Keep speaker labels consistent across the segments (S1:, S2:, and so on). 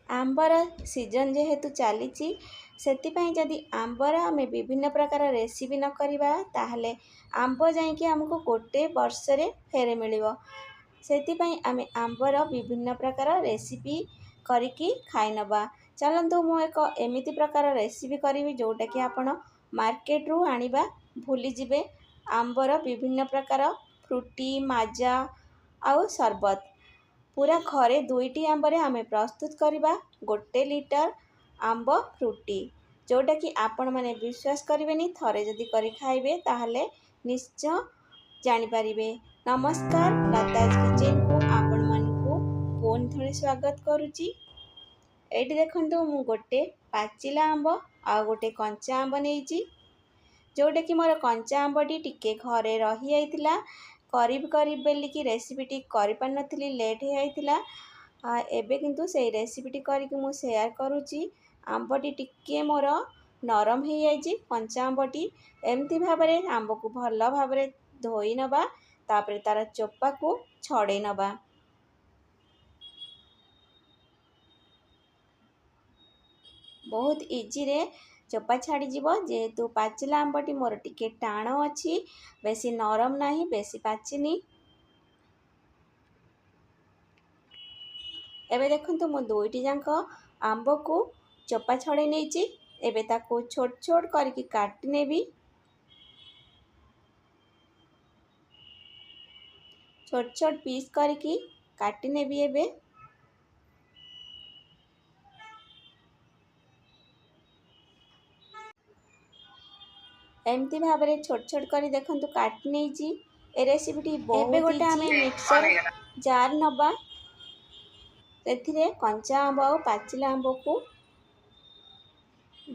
S1: आंबर season जेहेतु चली सेतिपाई जदि आंबर आम विभिन्न प्रकार रेसिपी न करवा ताहले आंब जाइए आमको गोटे वर्ष फेरे मिल सेतिपाई आम आंबर विभिन्न प्रकार रेसिपी करिकी खाई नबा। चलतु मु एक एमिति प्रकार रेसिपी करी जोटा कि आपण मार्केट रू आनिबा भूली जिबे। आंबर विभिन्न प्रकार फ्रूटी माजा आउ सरबत पूरा घरे 2टी आंबर आम प्रस्तुत करवा 1 लीटर आंब फ्रूटी जोटा कि आपण माने विश्वास करेंगे थरे जदि करी खाइबे ताहले निश्चय जानिपारिबे। नमस्कार, लताज किचन को आपण मानकु पुन थोड़े स्वागत करुची। एटी देखंतु मु गोटे पाचिला आंब आ गोटे कंचा आंब नेइची जोटा कि मोर कंचा आंबटी टिके घरे रही आइतिला करीब बेलिकी रेसिपीटी करि पार नथिली लेट हे आइतिला। एबे किंतु से रेसिपीटी करिक मु शेयर करुची। आंबटी टिके मोर नरम हे जाइची कंचा आंबटी। एमती भाबरे आंब को भल भाबरे धोई नबा तापरे तार चोपा को छड़े नबा। बहुत इजी रे चोपा छाड़ी जीवो जेहेतु पाचिला आंबटी मोर टिके टाण अच्छी बेसी नरम नहीं बेसी पाचिनी। एबे देखंतु मो 2टी जांक आंब को चोपा छड़े नेइची। एबे ताको छोट छोट करके काटी नेबी। छोट छोट पीस करके काटी नेबी। एबे एमती भाबरे छोट छोट करी देखंतु काटी नेइची। ए रेसिपीटी बहुत गोटे आम मिक्सर जार नबा सेथिरे कंचा आंब और पाचिला आंब को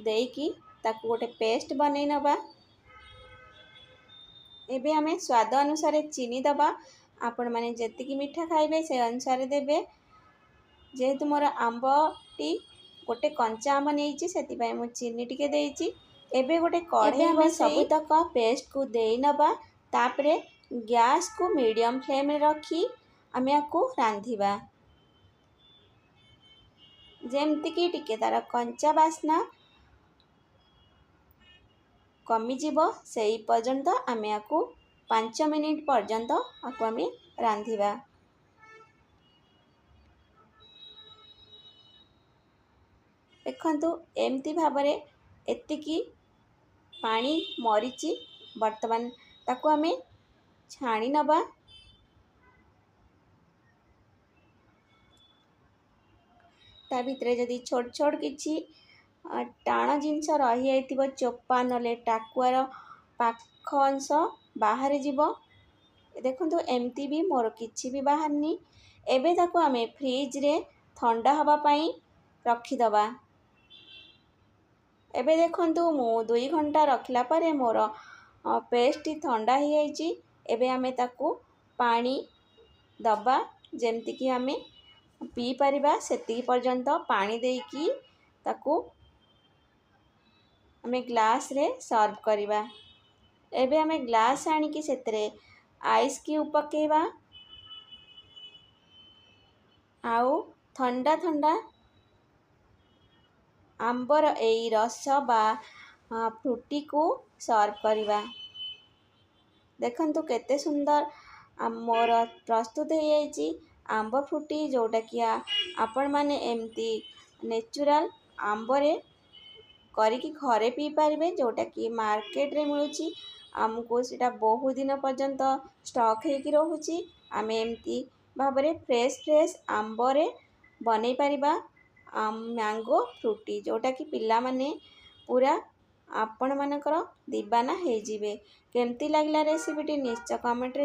S1: देकी ताकू गोटे पेस्ट बनै नबा। एबे आमे स्वाद अनुसार चीनी दबा। आपण माने जेतिकी मीठा खाइबे से अनुसार देबे। जेहेतु मोर आंबटी गोटे कंचा आंब नेइची सेतिपाई मु चीनी टिके देइची। एबे गोटे कढ़ाई में सबुतक पेस्ट को देई नबा तापरे गैस को मीडियम फ्लेम रे रखी आमे याकू रांधिबा जेमती की टिके तार कंचा बास्ना कमी जीवो सेई पर्यंत आमे याकू 5 मिनिट पर्यंत आकू आमे रांधिबा। देखंतु एमती भाबरे एतिकी पानी मरीची वर्तमान ताकू आमे छाणी नबा। ता भितरे जदि छोट छोट किछि टाण जिनस रही आइतिबो चोपा नले टाकुआर पाख अंश बाहर जीवो। देखंतु एमती भी मोर किछि भी बाहरनी। एबे ताकू आमे फ्रिज रे ठंडा हवा पाई रखी दबा। एबे देखंतु मु 2 घंटा रखला परे मोर पेस्ट ठंडा ही आइची। एबे आमे ताकू पानी दबा जेमती कि आमे पी परिबा सेती पर्यंत पानी देकी ताकू आमे ग्लास रे सर्व करिबा। एबे आमे ग्लास आनी कि सेतरे आइस क्यूब पकेबा आउ ठंडा ठंडा आंबर एई रस बा फ्रूटी को सर्व करिबा। देखंतु केते सुंदर मोर प्रस्तुत हो जाइची आंब फ्रूटी जोटा कि आपण माने एमती नेचुरल आंबरे करिकी घरे पी पारिबे जोटा कि मार्केट रे मिलुची आमको सेटा बहुत दिन पर्यंत स्टॉक हेकी रहूची। आमे एमती भाबरे फ्रेश आंबरे बनै पारिबा मैंगो फ्रूटी जोटा कि पिला माने पूरा आपण मानकर दीवाना हे जिवे। केमती लागला रेसिपीटी निश्चय कमेंट रे